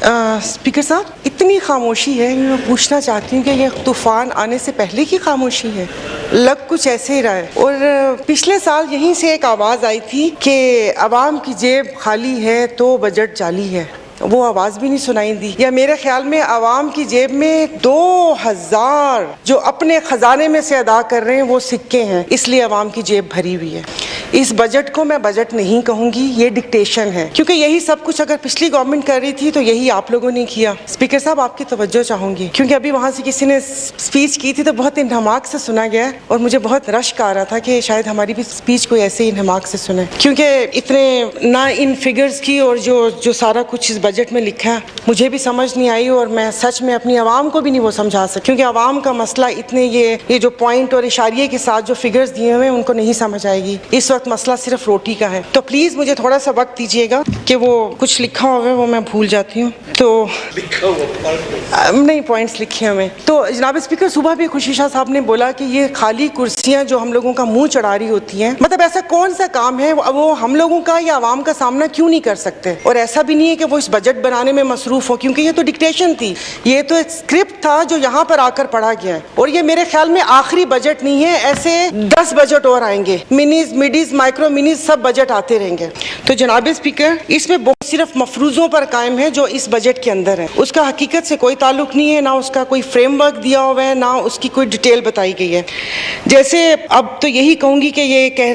Speaker साहब, इतनी खामोशी है, मैं पूछना चाहती हूँ कि ये तूफान आने से पहले की खामोशी है? लग कुछ ऐसे ही रहा है। और पिछले साल यहीं से एक आवाज़ आई थी कि अवाम की जेब खाली है तो बजट जाली है। वो आवाज़ भी नहीं सुनाई दी। या मेरे ख्याल में अवाम की जेब में 2000 जो अपने खजाने में से अदा कर रहे हैं वो सिक्के हैं, इसलिए अवाम की जेब भरी हुई है। इस बजट को मैं बजट नहीं कहूँगी, ये डिक्टेशन है, क्योंकि यही सब कुछ अगर पिछली गवर्नमेंट कर रही थी तो यही आप लोगों ने किया। स्पीकर साहब, आपकी तवज्जो चाहूँगी, क्योंकि अभी वहाँ से किसी ने स्पीच की थी तो बहुत इन्हमाक से सुना गया और मुझे बहुत रश्क आ रहा था कि शायद हमारी भी स्पीच कोई ऐसे इन्हमाक से सुने, क्योंकि इतने ना इन फिगर्स की और जो सारा कुछ इस बजट में लिखा है मुझे भी समझ नहीं आई और मैं सच में अपनी आवाम को भी नहीं वो समझा सकती, क्योंकि आवाम का मसला इतने ये जो पॉइंट और इशारे के साथ जो फिगर्स दिए हुए हैं उनको नहीं समझ आएगी। इस वक्त मसला सिर्फ रोटी का है, तो प्लीज मुझे थोड़ा सा वक्त दीजिएगा कि वो कुछ लिखा हुआ है वो मैं भूल जाती हूँ। तो नहीं, पॉइंट्स लिखे हुए। तो जनाब स्पीकर, सुबह भी खुशीशा साहब ने बोला कि ये खाली कुर्सियां जो हम लोगों का मुंह चढ़ा रही होती हैं, मतलब ऐसा कौन सा काम है वो हम लोगों का या आवाम का सामना क्यों नहीं कर सकते? और ऐसा भी नहीं है कि वो इस बजट बनाने में मसरूफ हो, क्योंकि ये तो डिक्टेशन थी, ये तो एक स्क्रिप्ट था जो यहाँ पर आकर पढ़ा गया है। और ये मेरे ख्याल में आखिरी बजट नहीं है, ऐसे 10 बजट और आएंगे, मिनीज, मिडीज, माइक्रो मिनीज, सब बजट आते रहेंगे। तो जनाब स्पीकर, इसमें बहुत सिर्फ मफरूजों पर कायम है जो इस बजट के अंदर है, उसका हकीकत से कोई ताल्लुक नहीं है, ना उसका कोई फ्रेमवर्क दिया हुआ है, ना उसकी कोई डिटेल बताई गई है। जैसे अब तो यही कहूंगी कि ये कह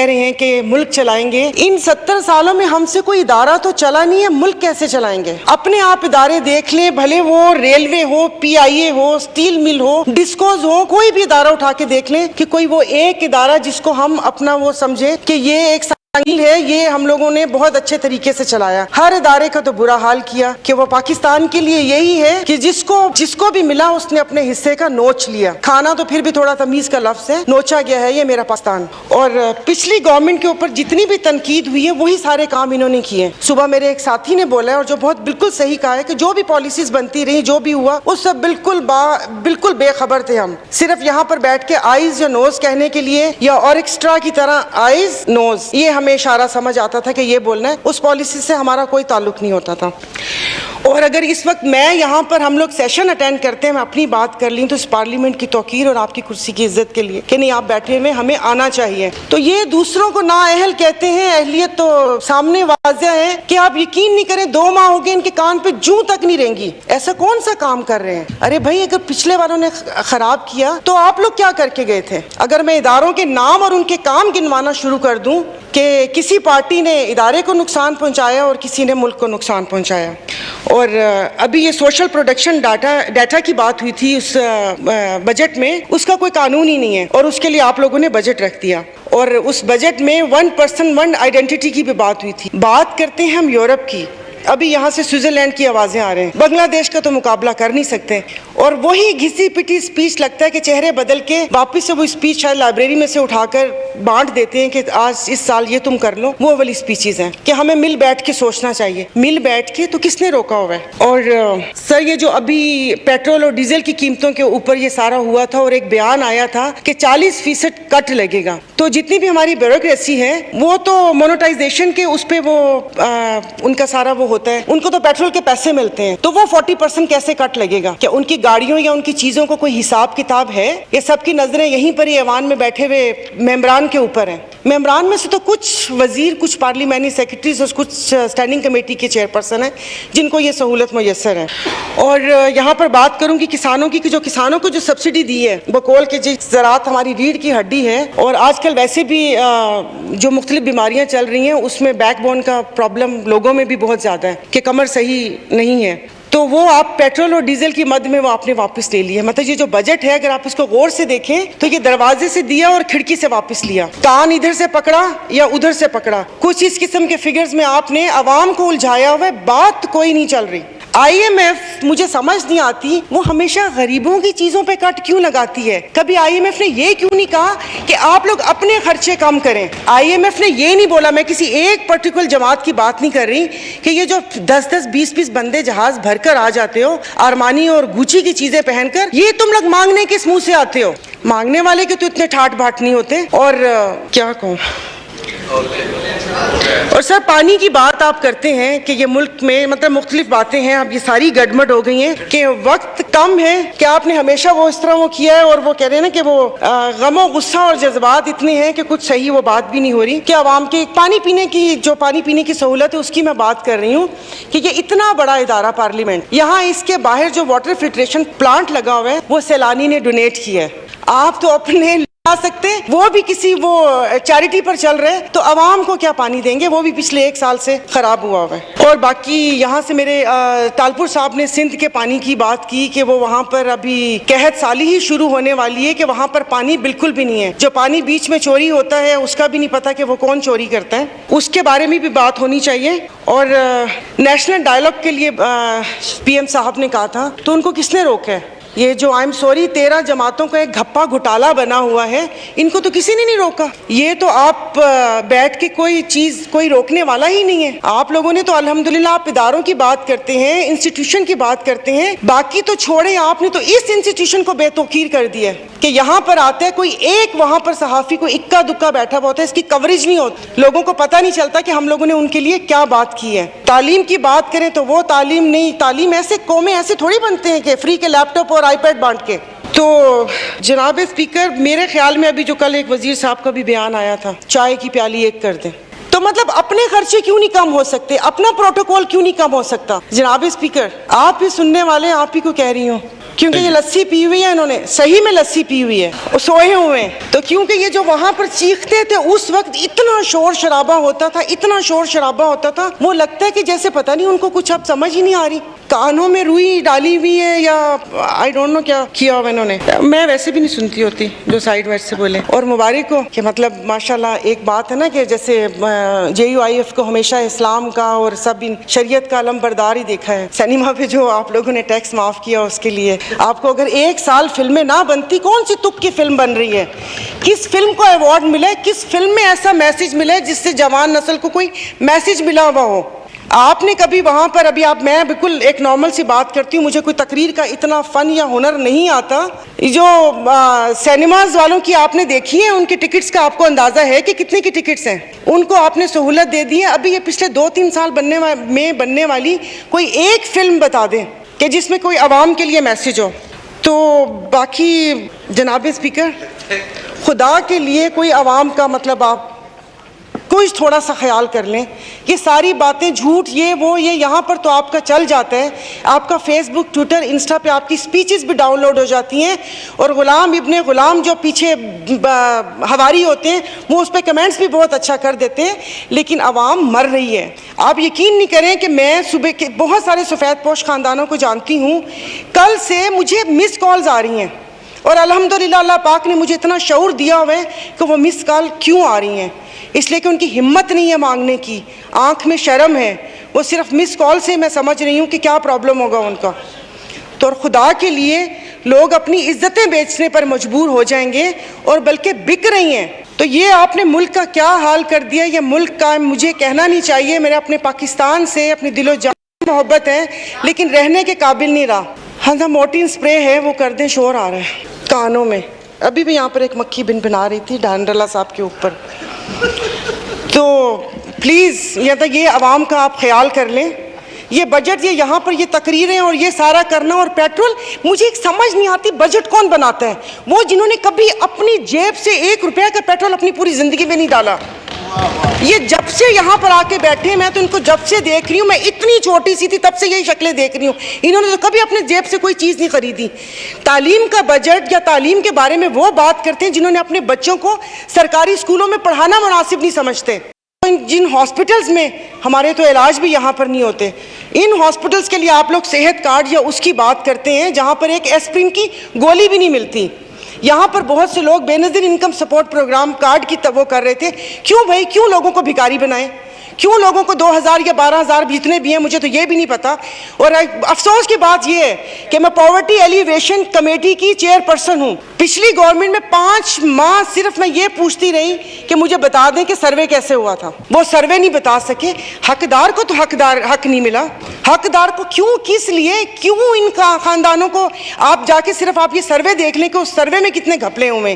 रहे हैं कि मुल्क चलाएंगे। इन 70 सालों में हमसे कोई इदारा तो चला नहीं है, मुल्क कैसे चलाएंगे? अपने आप इदारे देख लें, भले वो रेलवे हो, PIA हो, स्टील मिल हो, डिस्कोज हो, कोई भी इदारा उठा के देख लें कि कोई वो एक इदारा जिसको हम अपना वो समझे कि ये एक है, ये हम लोगों ने बहुत अच्छे तरीके से चलाया। हर इदारे का तो बुरा हाल किया कि वो पाकिस्तान के लिए यही है कि जिसको भी मिला उसने अपने हिस्से का नोच लिया। खाना तो फिर भी थोड़ा तमीज का लफ्ज है, नोचा गया है ये मेरा पाकिस्तान। और पिछली गवर्नमेंट के ऊपर जितनी भी तनकीद हुई है वही सारे काम इन्होंने किए। सुबह मेरे एक साथी ने बोला है और जो बहुत बिल्कुल सही कहा है कि जो भी पॉलिसीज बनती रही, जो भी हुआ, उस सब बिल्कुल बेखबर थे हम। सिर्फ यहाँ पर बैठ के आईज या नोज कहने के लिए या और एक्स्ट्रा की तरह आईज नोज, ये हमें इशारा समझ आता था कि ये बोलना है, उस पॉलिसी से हमारा कोई ताल्लुक नहीं होता था। और अगर इस वक्त मैं यहाँ पर हम लोग सेशन अटेंड करते हैं, मैं अपनी बात कर ली तो इस पार्लियामेंट की तौकीर और आपकी कुर्सी की इज्जत के लिए कि नहीं आप बैठे हुए, हमें आना चाहिए। तो ये दूसरों को नाअहल कहते हैं, अहलियत तो सामने वाज़ह है कि आप यकीन नहीं करें 2 माह हो गए इनके कान पे जूं तक नहीं रेंगी। ऐसा कौन सा काम कर रहे हैं? अरे भाई, अगर पिछले वालों ने खराब किया तो आप लोग क्या करके गए थे? अगर मैं इदारों के नाम और उनके काम गिनवाना शुरू कर दूं कि किसी पार्टी ने इदारे को नुकसान पहुंचाया और किसी ने मुल्क को नुकसान पहुंचाया। और अभी ये सोशल प्रोडक्शन डाटा की बात हुई थी उस बजट में, उसका कोई कानून ही नहीं है और उसके लिए आप लोगों ने बजट रख दिया। और उस बजट में 1 पर्सन 1 आइडेंटिटी की भी बात हुई थी। बात करते हैं हम यूरोप की, अभी यहाँ से स्विट्जरलैंड की आवाजें आ रहे हैं, बांग्लादेश का तो मुकाबला कर नहीं सकते। और वही घिसी पिटी स्पीच लगता है कि चेहरे बदल के वापस से वो स्पीच शायद लाइब्रेरी में से उठाकर बांट देते हैं कि आज इस साल ये तुम कर लो। वो वाली स्पीचेस हैं कि हमें मिल बैठ के सोचना चाहिए। मिल बैठ के तो किसने रोका हुआ है? और सर, ये जो अभी पेट्रोल और डीजल की कीमतों के ऊपर ये सारा हुआ था और एक बयान आया था कि 40% कट लगेगा, तो जितनी भी हमारी ब्यूरोक्रेसी है वो तो मोनेटाइजेशन के उस पे वो उनका सारा वो होता है, उनको तो पेट्रोल के पैसे मिलते हैं, तो वो 40% कैसे कट लगेगा? क्या उनकी गाड़ियों या उनकी चीजों को कोई हिसाब किताब है? ये सबकी नजरें यहीं पर ही ऐवान में बैठे हुए मेंबरान के ऊपर हैं। मेंबरान में से तो कुछ वजीर, कुछ पार्लियामेंट्री सेक्रेटरीज और कुछ स्टैंडिंग कमेटी के चेयरपर्सन हैं जिनको ये सहूलत मुयस्सर है। और यहाँ पर बात करूंगी किसानों की, कि जो किसानों को जो सब्सिडी दी है, बकौल के जिस ज़राअत हमारी रीढ़ की हड्डी है और आजकल वैसे भी जो मुख्तलिफ बीमारियाँ चल रही हैं उसमें बैकबोन का प्रॉब्लम लोगों में भी बहुत ज़्यादा है कि कमर सही नहीं है, तो वो आप पेट्रोल और डीजल की मद में वो आपने वापस ले लिया। मतलब ये जो बजट है अगर आप इसको गौर से देखें तो ये दरवाजे से दिया और खिड़की से वापस लिया, कान इधर से पकड़ा या उधर से पकड़ा, कुछ इस किस्म के फिगर्स में आपने आवाम को उलझाया हुआ है, बात कोई नहीं चल रही। IMF मुझे समझ नहीं आती, वो हमेशा गरीबों की चीजों पे कट क्यों लगाती है? कभी IMF ने ये क्यों नहीं कहा कि आप लोग अपने खर्चे कम करें? IMF ने ये नहीं बोला, मैं किसी एक पर्टिकुलर जमात की बात नहीं कर रही, कि ये जो 10-10, 20-20 बंदे जहाज भरकर आ जाते हो अरमानी और गुची की चीजें पहनकर, ये तुम लोग मांगने किस मुंह से आते हो? मांगने वाले के तो इतने ठाट बाट नहीं होते। और क्या कहूँ, और सर पानी की बात आप करते हैं कि ये मुल्क में मतलब मुख्तलिफ बातें हैं, अब ये सारी गड़बड़ हो गई हैं कि वक्त कम है कि आपने हमेशा वो इस तरह वो किया है, और वो कह रहे हैं ना कि वो गम गुस्सा और जज्बात इतने हैं कि कुछ सही वो बात भी नहीं हो रही कि आवाम के पानी पीने की सहूलत है उसकी मैं बात कर रही हूँ कि ये इतना बड़ा इदारा पार्लियामेंट, यहाँ इसके बाहर जो वाटर फिल्ट्रेशन प्लांट लगा हुआ है वो सैलानी ने डोनेट किया है। आप तो अपने आ सकते हैं, वो भी किसी वो चैरिटी पर चल रहे हैं, तो आवाम को क्या पानी देंगे, वो भी पिछले 1 साल से खराब हुआ है। और बाकी यहाँ से मेरे तालपुर साहब ने सिंध के पानी की बात की कि वो वहाँ पर अभी कहत साली ही शुरू होने वाली है कि वहाँ पर पानी बिल्कुल भी नहीं है, जो पानी बीच में चोरी होता है उसका भी नहीं पता कि वो कौन चोरी करता है, उसके बारे में भी बात होनी चाहिए। और नेशनल डायलॉग के लिए PM साहब ने कहा था, तो उनको किसने रोका है? ये जो आई एम सॉरी 13 जमातों का एक घप्पा घोटाला बना हुआ है, इनको तो किसी ने नहीं रोका। ये तो आप बैठ के कोई रोकने वाला ही नहीं है। आप लोगों ने तो अल्हम्दुलिल्लाह आप इदारों की बात करते हैं, इंस्टीट्यूशन की बात करते हैं, बाकी तो छोड़े, आपने तो इस इंस्टीट्यूशन को बेतौकीर कर दिया है कि यहाँ पर आता है कोई एक, वहाँ पर सहाफ़ी कोई इक्का दुक्का बैठा हुआ होता है, इसकी कवरेज नहीं होती, लोगों को पता नहीं चलता कि हम लोगों ने उनके लिए क्या बात की है। तालीम की बात करें तो वो तालीम नहीं, तालीम ऐसे कौमें ऐसे थोड़ी बनते हैं कि फ्री के लैपटॉप और आईपैड बांट के। तो जनाब स्पीकर, मेरे ख्याल में अभी जो कल एक वजीर साहब का भी बयान आया था, चाय की प्याली एक कर दें, तो मतलब अपने खर्चे क्यों नहीं कम हो सकते, अपना प्रोटोकॉल क्यों नहीं कम हो सकता? जनाब स्पीकर, आप ही सुनने वाले, आप ही को कह रही हूँ, क्योंकि ये लस्सी पी हुई है, इन्होंने सही में लस्सी पी हुई है और सोए हुए हैं, तो क्योंकि ये जो वहां पर चीखते थे उस वक्त इतना शोर शराबा होता था, इतना शोर शराबा होता था, वो लगता है कि जैसे पता नहीं उनको कुछ अब समझ ही नहीं आ रही, कानों में रुई डाली हुई है या आई डोंट नो क्या किया हुआ इन्होंने। मैं वैसे भी नहीं सुनती होती जो साइड वाइड से बोले। और मुबारक हो कि मतलब माशाल्लाह, एक बात है ना कि जैसे JUIF को हमेशा इस्लाम का और सब इन शरीयत का अलमबरदार ही देखा है। सिनेमा पे जो आप लोगों ने टैक्स माफ़ किया उसके लिए आपको अगर 1 साल फिल्में ना बनती, कौन सी तुक की फिल्म बन रही है, किस फिल्म को अवार्ड मिले, किस फिल्म में ऐसा मैसेज मिले जिससे जवान नस्ल को कोई मैसेज मिला हुआ हो। आपने कभी वहाँ पर, अभी आप, मैं बिल्कुल एक नॉर्मल सी बात करती हूँ, मुझे कोई तकरीर का इतना फ़न या हुनर नहीं आता। जो सिनेमाज वालों की आपने देखी है, उनकी टिकट्स का आपको अंदाज़ा है कि कितने की टिकट्स हैं, उनको आपने सहूलत दे दी है। अभी ये पिछले 2-3 साल बनने वाली कोई एक फिल्म बता दें कि जिसमें कोई आवाम के लिए मैसेज हो। तो बाकी जनाब स्पीकर, खुदा के लिए कोई आवाम का मतलब आप कुछ थोड़ा सा ख्याल कर लें। ये सारी बातें झूठ, ये वो, ये यहाँ पर तो आपका चल जाता है, आपका फेसबुक, ट्विटर, इंस्टा पे आपकी स्पीचेस भी डाउनलोड हो जाती हैं, और गुलाम इब्ने गुलाम जो पीछे हवारी होते हैं वो उस पर कमेंट्स भी बहुत अच्छा कर देते हैं, लेकिन आवाम मर रही है। आप यकीन नहीं करें कि मैं सुबह के बहुत सारे सफ़ेद पोश ख़ानदानों को जानती हूँ, कल से मुझे मिस कॉल्स आ रही हैं, और अल्हम्दुलिल्लाह अल्लाह पाक ने मुझे इतना शऊर दिया हुआ है कि वो मिस कॉल क्यों आ रही हैं, इसलिए कि उनकी हिम्मत नहीं है मांगने की, आंख में शर्म है, वो सिर्फ मिस कॉल से मैं समझ रही हूँ कि क्या प्रॉब्लम होगा उनका। तो और खुदा के लिए लोग अपनी इज्जतें बेचने पर मजबूर हो जाएंगे और बल्कि बिक रही हैं। तो ये आपने मुल्क का क्या हाल कर दिया। ये मुल्क का मुझे कहना नहीं चाहिए, मेरे अपने पाकिस्तान से अपनी दिलो जान मोहब्बत है, लेकिन रहने के काबिल नहीं रहा। हाँ, मोर्टीन स्प्रे है वो कर दें, शोर आ रहा है कानों में। अभी भी यहाँ पर एक मक्खी भिनभिना रही थी डांडला साहब के ऊपर। तो प्लीज़ या तो ये आवाम का आप ख्याल कर लें। ये बजट, ये यहाँ पर ये तकरीरें और ये सारा करना, और पेट्रोल, मुझे एक समझ नहीं आती बजट कौन बनाता है? वो जिन्होंने कभी अपनी जेब से 1 रुपया का पेट्रोल अपनी पूरी ज़िंदगी में नहीं डाला। ये जब से यहाँ पर आके बैठे, मैं तो इनको जब से देख रही हूँ, मैं इतनी छोटी सी थी तब से यही शक्लें देख रही हूँ, इन्होंने तो कभी अपने जेब से कोई चीज़ नहीं खरीदी। तालीम का बजट या तालीम के बारे में वो बात करते हैं जिन्होंने अपने बच्चों को सरकारी स्कूलों में पढ़ाना मुनासिब नहीं समझते। जिन हॉस्पिटल्स में हमारे तो इलाज भी यहाँ पर नहीं होते, इन हॉस्पिटल्स के लिए आप लोग सेहत कार्ड या उसकी बात करते हैं जहाँ पर एक एस्प्रिन की गोली भी नहीं मिलती। यहाँ पर बहुत से लोग Benazir income support programme card की वो कर रहे थे। क्यों भाई, क्यों लोगों को भिखारी बनाएं? क्यों लोगों को 2000 या 12000 जितने भी हैं, मुझे तो ये भी नहीं पता। और अफसोस की बात ये है कि मैं पॉवर्टी एलिवेशन कमेटी की चेयरपर्सन हूँ। पिछली गवर्नमेंट में 5 माह सिर्फ मैं ये पूछती रही कि मुझे बता दें कि सर्वे कैसे हुआ था। वो सर्वे नहीं बता सके। हकदार को तो हक नहीं मिला। हकदार को क्यों, किस लिए, क्यों इन खानदानों को आप जाके सिर्फ आप ये सर्वे देख लें कि उस सर्वे में कितने घपले हुए।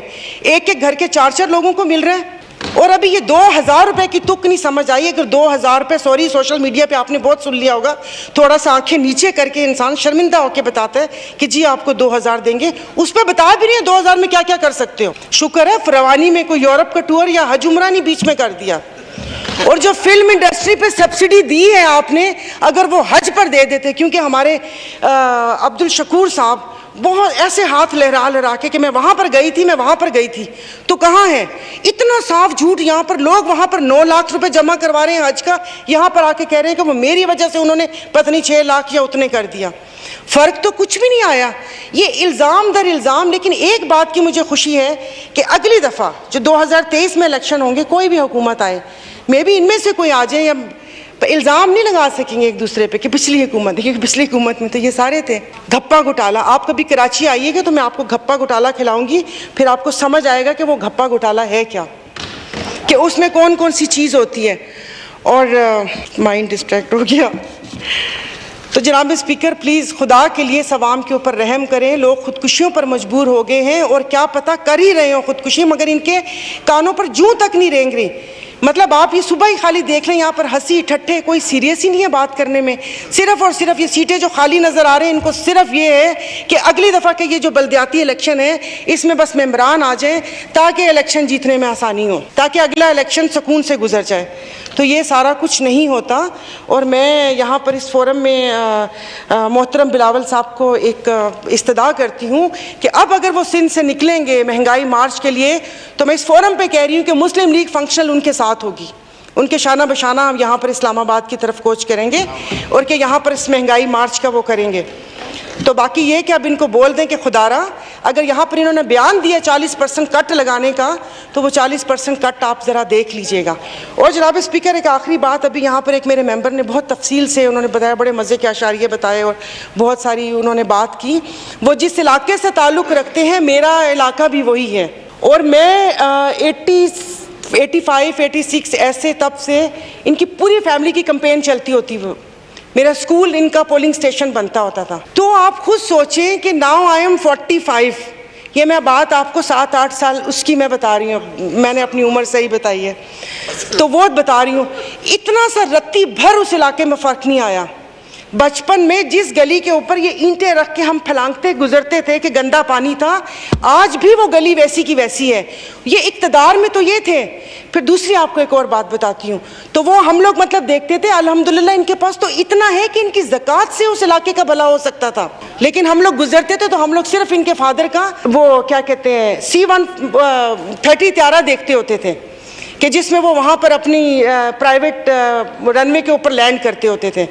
एक एक घर के 4-4 लोगों को मिल रहा है। और अभी ये 2000 रुपए की तुक नहीं समझ आई। अगर 2000 रुपए, सॉरी सोशल मीडिया पे आपने बहुत सुन लिया होगा, थोड़ा सा आंखें नीचे करके इंसान शर्मिंदा होकर बताता है कि जी आपको 2000 देंगे, उस पर बता भी नहीं है 2000 में क्या क्या कर सकते हो। शुक्र है फरवानी में कोई यूरोप का टूर या हज उमरा नहीं बीच में कर दिया। और जो फिल्म इंडस्ट्री पे सब्सिडी दी है आपने, अगर वो हज पर दे देते, क्योंकि हमारे अब्दुल शकूर साहब बहुत ऐसे हाथ लहरा लहरा के कि मैं वहाँ पर गई थी, मैं वहाँ पर गई थी, तो कहाँ है? इतना साफ झूठ। यहाँ पर लोग वहाँ पर 9 लाख रुपए जमा करवा रहे हैं हज का, यहाँ पर आके कह रहे हैं कि वो मेरी वजह से उन्होंने पता नहीं 6 लाख या उतने कर दिया। फ़र्क तो कुछ भी नहीं आया, ये इल्ज़ाम दर इल्ज़ाम। लेकिन एक बात की मुझे खुशी है कि अगली दफ़ा जो 2023 में इलेक्शन होंगे, कोई भी हुकूमत आए, मे भी इनमें से कोई आ जाए, या इल्ज़ाम नहीं लगा सकेंगे एक दूसरे पे कि पिछली हुकूमत, क्योंकि पिछली हुकूमत में तो ये सारे थे। घप्पा घोटाला, आप कभी कराची आइएगा तो मैं आपको घप्पा घोटाला खिलाऊंगी, फिर आपको समझ आएगा कि वो घप्पा घोटाला है क्या, कि उसमें कौन कौन सी चीज़ होती है। और माइंड डिस्ट्रैक्ट हो गया। तो जनाब स्पीकर, प्लीज़ खुदा के लिए सवाम के ऊपर रहम करें। लोग खुदकुशियों पर मजबूर हो गए हैं, और क्या पता कर ही रहे हो खुदकुशी, मगर इनके कानों पर जूं तक नहीं रेंग रही। मतलब आप ये सुबह ही खाली देख लें, यहाँ पर हंसी ठट्ठे, कोई सीरियस ही नहीं है बात करने में। सिर्फ और सिर्फ ये सीटें जो खाली नज़र आ रहे हैं, इनको सिर्फ ये है कि अगली दफ़ा के ये जो बल्दियाती इलेक्शन है, इसमें बस मेंबरान आ जाएं ताकि इलेक्शन जीतने में आसानी हो, ताकि अगला इलेक्शन सुकून से गुजर जाए। तो ये सारा कुछ नहीं होता। और मैं यहाँ पर इस फोरम में मोहतरम बिलावल साहब को एक इस्तदा करती हूँ कि अब अगर वो सिंध से निकलेंगे महंगाई मार्च के लिए, तो मैं इस फोरम पे कह रही हूँ कि मुस्लिम लीग फंक्शनल उनके साथ होगी, उनके शाना बशाना हम यहाँ पर इस्लामाबाद की तरफ कोच करेंगे, और कि यहाँ पर इस महंगाई मार्च का वो करेंगे। तो बाकी ये कि अब इनको बोल दें कि खुदारा, अगर यहाँ पर इन्होंने बयान दिया 40% कट लगाने का, तो वो 40% कट आप ज़रा देख लीजिएगा। और जनाब स्पीकर, एक आखिरी बात, अभी यहाँ पर एक मेरे मेंबर ने बहुत तफसील से उन्होंने बताया, बड़े मज़े के अशारिये बताए और बहुत सारी उन्होंने बात की। वो जिस इलाके से ताल्लुक़ रखते हैं, मेरा इलाका भी वही है, और मैं 85, 86 ऐसे तब से इनकी पूरी फैमिली की कंपेन चलती होती। वो मेरा स्कूल इनका पोलिंग स्टेशन बनता होता था। तो आप खुद सोचें कि नाउ आई एम 45, ये मैं बात आपको 7-8 साल उसकी मैं बता रही हूँ, मैंने अपनी उम्र सही बताई है, तो वो बता रही हूँ। इतना सा रत्ती भर उस इलाके में फ़र्क नहीं आया। बचपन में जिस गली के ऊपर ये ईंटें रख के हम फलांगते गुजरते थे कि गंदा पानी था, आज भी वो गली वैसी की वैसी है। ये इक़्तिदार में तो ये थे। फिर दूसरी आपको एक और बात बताती हूँ, तो वो हम लोग मतलब देखते थे अल्हम्दुलिल्लाह इनके पास तो इतना है कि इनकी ज़कात से उस इलाके का भला हो सकता था। लेकिन हम लोग गुजरते थे तो हम लोग सिर्फ इनके फादर का वो क्या कहते हैं C-130 त्यारा देखते होते थे, कि जिसमें वो वहाँ पर अपनी प्राइवेट रनवे के ऊपर लैंड करते होते थे।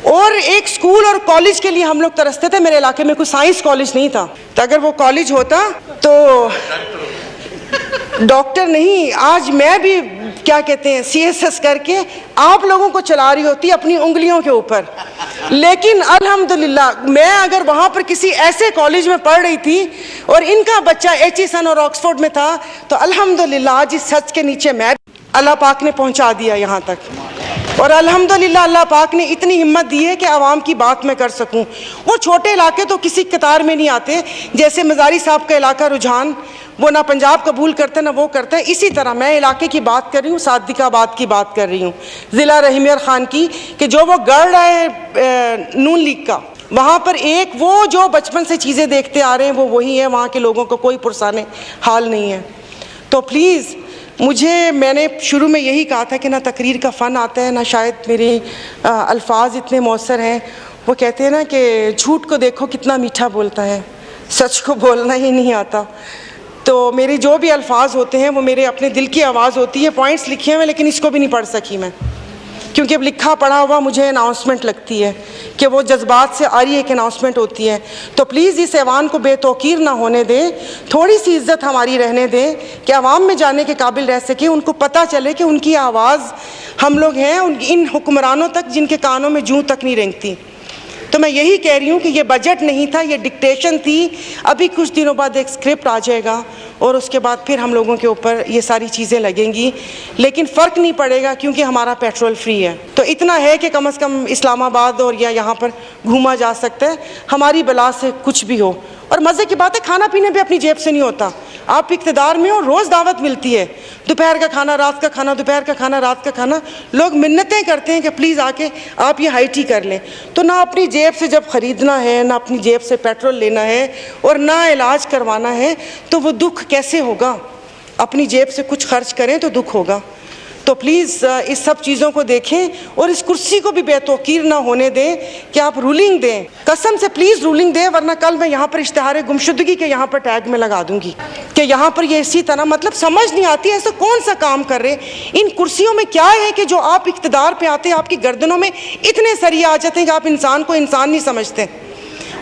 और एक स्कूल और कॉलेज के लिए हम लोग तरसते थे। मेरे इलाके में कोई साइंस कॉलेज नहीं था, तो अगर वो कॉलेज होता तो डॉक्टर नहीं, आज मैं भी क्या कहते हैं CSS करके आप लोगों को चला रही होती अपनी उंगलियों के ऊपर। लेकिन अल्हम्दुलिल्लाह मैं अगर वहाँ पर किसी ऐसे कॉलेज में पढ़ रही थी और इनका बच्चा एचिसन और ऑक्सफोर्ड में था, तो अल्हम्दुलिल्लाह आज इस सच के नीचे मैं अल्लाह पाक ने पहुँचा दिया यहाँ तक। और अल्हम्दुलिल्लाह अल्लाह पाक ने इतनी हिम्मत दी है कि आवाम की बात मैं कर सकूं। वो छोटे इलाके तो किसी कतार में नहीं आते, जैसे मज़ारी साहब का इलाका रुझान, वो ना पंजाब कबूल करते ना वो करते हैं। इसी तरह मैं इलाके की बात कर रही हूँ, सादिकाबाद की बात कर रही हूँ, ज़िला रहीमियर ख़ान की, कि जो वो गढ़ है नून लीग का, वहाँ पर एक वो जो बचपन से चीज़ें देखते आ रहे हैं वो वही है। वहाँ के लोगों को कोई पुरसाने हाल नहीं है। तो प्लीज़ मैंने शुरू में यही कहा था कि ना तकरीर का फ़न आता है, ना शायद मेरे अल्फाज इतने मौसर हैं। वो कहते हैं ना कि झूठ को देखो कितना मीठा बोलता है, सच को बोलना ही नहीं आता। तो मेरे जो भी अल्फाज होते हैं वो मेरे अपने दिल की आवाज़ होती है। पॉइंट्स लिखे हुए, लेकिन इसको भी नहीं पढ़ सकी मैं, क्योंकि अब लिखा पढ़ा हुआ मुझे अनाउंसमेंट लगती है कि वो जज्बात से आ रही एक अनाउंसमेंट होती है। तो प्लीज़ इस ऐवान को बेतौकीर ना होने दें, थोड़ी सी इज़्ज़त हमारी रहने दें कि आवाम में जाने के काबिल रह सके, उनको पता चले कि उनकी आवाज़ हम लोग हैं इन हुक्मरानों तक जिनके कानों में जूं तक नहीं रेंगती। तो मैं यही कह रही हूँ कि ये बजट नहीं था, ये डिक्टेशन थी। अभी कुछ दिनों बाद एक स्क्रिप्ट आ जाएगा और उसके बाद फिर हम लोगों के ऊपर ये सारी चीज़ें लगेंगी, लेकिन फ़र्क नहीं पड़ेगा क्योंकि हमारा पेट्रोल फ्री है। तो इतना है कि कम से कम इस्लामाबाद और या यहाँ पर घूमा जा सकता है, हमारी बला से कुछ भी हो। और मज़े की बात है, खाना पीने भी अपनी जेब से नहीं होता, आप इक़्तिदार में हो, रोज़ दावत मिलती है, दोपहर का खाना, रात का खाना, दोपहर का खाना, रात का खाना। लोग मिन्नतें करते हैं कि प्लीज़ आके आप ये हाई टी कर लें। तो ना अपनी जेब से जब ख़रीदना है, ना अपनी जेब से पेट्रोल लेना है और ना इलाज करवाना है, तो वो दुख कैसे होगा? अपनी जेब से कुछ खर्च करें तो दुख होगा। तो प्लीज़ इस सब चीज़ों को देखें और इस कुर्सी को भी बेतौकीर ना होने दें कि आप रूलिंग दें। कसम से प्लीज़ रूलिंग दें, वरना कल मैं यहाँ पर इश्तिहार गुमशुदगी के यहाँ पर टैग में लगा दूंगी कि यहाँ पर ये इसी तरह, मतलब समझ नहीं आती ऐसा कौन सा काम कर रहे हैं। इन कुर्सियों में क्या है कि जो आप इक़्तिदार पे आते हैं आपकी गर्दनों में इतने सरिये आ जाते हैं कि आप इंसान को इंसान नहीं समझते।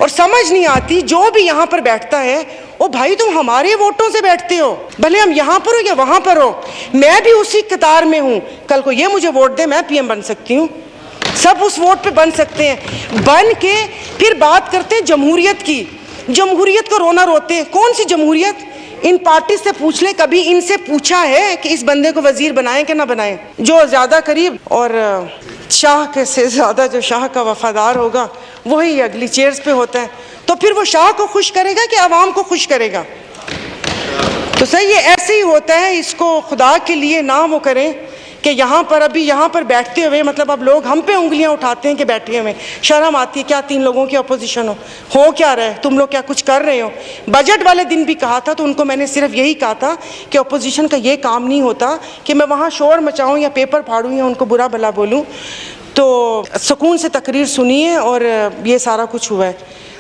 और समझ नहीं आती जो भी यहाँ पर बैठता है, ओ भाई तुम हमारे वोटों से बैठते हो, भले हम यहाँ पर हो या वहाँ पर हो, मैं भी उसी कतार में हूँ। कल को ये मुझे वोट दे, मैं पीएम बन सकती हूँ, सब उस वोट पे बन सकते हैं। बन के फिर बात करते हैं जमहूरियत की। जमहूरियत को रोना रोते हैं, कौन सी जमहूरियत? इन पार्टी से पूछ ले, कभी इनसे पूछा है कि इस बंदे को वजीर बनाएं कि ना बनाएं? जो ज़्यादा करीब और शाह के से ज़्यादा जो शाह का वफादार होगा वही अगली चेयर्स पे होता है। तो फिर वो शाह को खुश करेगा कि आवाम को खुश करेगा? तो सही है, ऐसे ही होता है। इसको खुदा के लिए ना वो करें कि यहाँ पर अभी यहाँ पर बैठते हुए, मतलब अब लोग हम पे उंगलियाँ उठाते हैं कि बैठे हुए। शर्म आती है क्या? 3 लोगों की अपोजिशन हो क्या रहा है? तुम लोग क्या कुछ कर रहे हो? बजट वाले दिन भी कहा था तो उनको मैंने सिर्फ यही कहा था कि अपोजिशन का ये काम नहीं होता कि मैं वहाँ शोर मचाऊँ या पेपर फाड़ूँ या उनको बुरा भला बोलूँ। तो सुकून से तकरीर सुनिए और ये सारा कुछ हुआ है।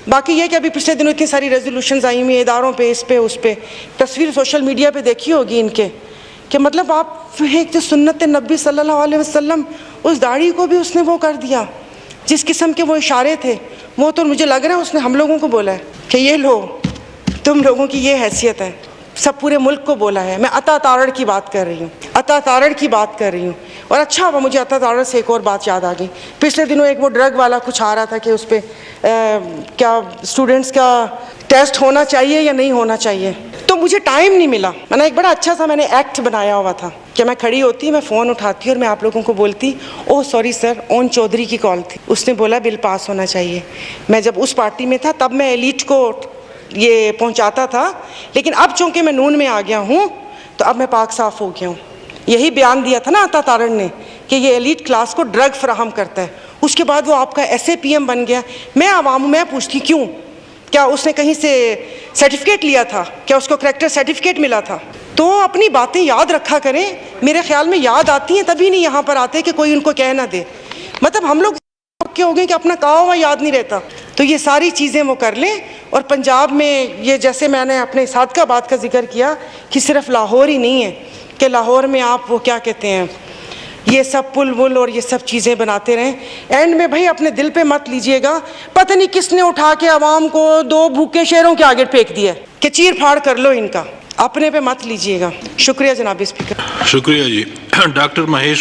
बाकी ये कि अभी पिछले दिनों इतनी सारी रेजोल्यूशंस आई हुई हैं इदारों पे, इस पे उस पे। तस्वीर सोशल मीडिया पे देखी होगी इनके कि मतलब आप एक जो सुन्नत नबी सल्लल्लाहु अलैहि वसल्लम, उस दाढ़ी को भी उसने वो कर दिया। जिस किस्म के वो इशारे थे, वो तो मुझे लग रहा है उसने हम लोगों को बोला है कि ये लो, तुम लोगों की ये हैसियत है। सब पूरे मुल्क को बोला है। मैं अता तारड़ की बात कर रही हूँ, अता तारड़ की बात कर रही हूँ। और अच्छा हुआ मुझे अता तारड़ से एक और बात याद आ गई। पिछले दिनों एक वो ड्रग वाला कुछ आ रहा था कि उस पर क्या स्टूडेंट्स का टेस्ट होना चाहिए या नहीं होना चाहिए, तो मुझे टाइम नहीं मिला। मैंने एक बड़ा अच्छा सा मैंने एक्ट बनाया हुआ था कि मैं खड़ी होती, मैं फ़ोन उठाती और मैं आप लोगों को बोलती, ओह सॉरी सर, ओन चौधरी की कॉल थी, उसने बोला बिल पास होना चाहिए। मैं जब उस पार्टी में था तब मैं एलीट को ये पहुंचाता था, लेकिन अब चूंकि मैं नून में आ गया हूं तो अब मैं पाक साफ हो गया हूं। यही बयान दिया था ना अता तारड़ ने कि ये एलीट क्लास को ड्रग फराहम करता है। उसके बाद वो आपका ऐसे पीएम बन गया। मैं आवाम मैं पूछती क्यों? क्या उसने कहीं से सर्टिफिकेट लिया था? क्या उसको करैक्टर सर्टिफिकेट मिला था? तो अपनी बातें याद रखा करें। मेरे ख्याल में याद आती हैं तभी नहीं यहाँ पर आते कि कोई उनको कह ना दे। मतलब हम लोग क्या हो गए कि अपना कहा हुआ याद नहीं रहता। तो ये सारी चीज़ें वो कर लें। और पंजाब में ये जैसे मैंने अपने सादकाबाद का जिक्र किया कि सिर्फ लाहौर ही नहीं है कि लाहौर में आप वो क्या कहते हैं, ये सब पुल वुल और ये सब चीज़ें बनाते रहें। एंड में भाई अपने दिल पे मत लीजिएगा, पता नहीं किसने उठा के आवाम को 2 भूखे शेरों के आगे फेंक दिया कि चीर फाड़ कर लो इनका, अपने पे मत लीजिएगा। शुक्रिया जनाब स्पीकर। शुक्रिया जी। डॉक्टर महेश